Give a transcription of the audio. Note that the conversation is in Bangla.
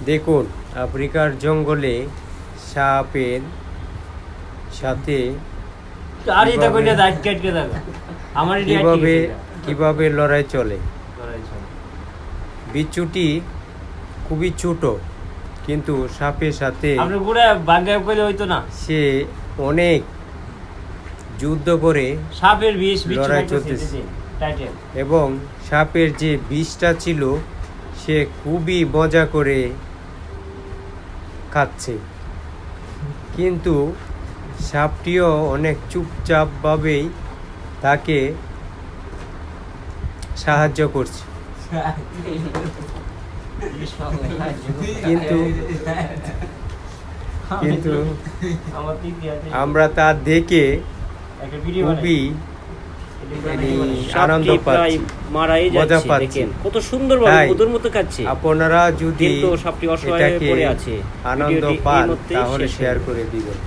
দেখুন, আফ্রিকার জঙ্গলে সাপের সাথে কিভাবে লড়াই চলে। বিচ্ছুটি খুবই ছোট, কিন্তু সাপের সাথে সে অনেক যুদ্ধ করে সাপের বিষ লড়াই চলতেছে, এবং সাপের যে বিষটা ছিল সে খুবই মজা করে খাচ্ছে, কিন্তু সাপটিও অনেক চুপচাপভাবেই তাকে সাহায্য করছে। কিন্তু কিন্তু আমরা তা দেখে খুবই আনন্দ পাচ্ছি, মজা পাচ্ছি। কত সুন্দরভাবে ওদের মতো কাটছে। আপনারা যদি কিন্তু সাপটি অসহায় হয়ে পড়ে আছে। আনন্দ পান তাহলে শেয়ার করে দিবেন।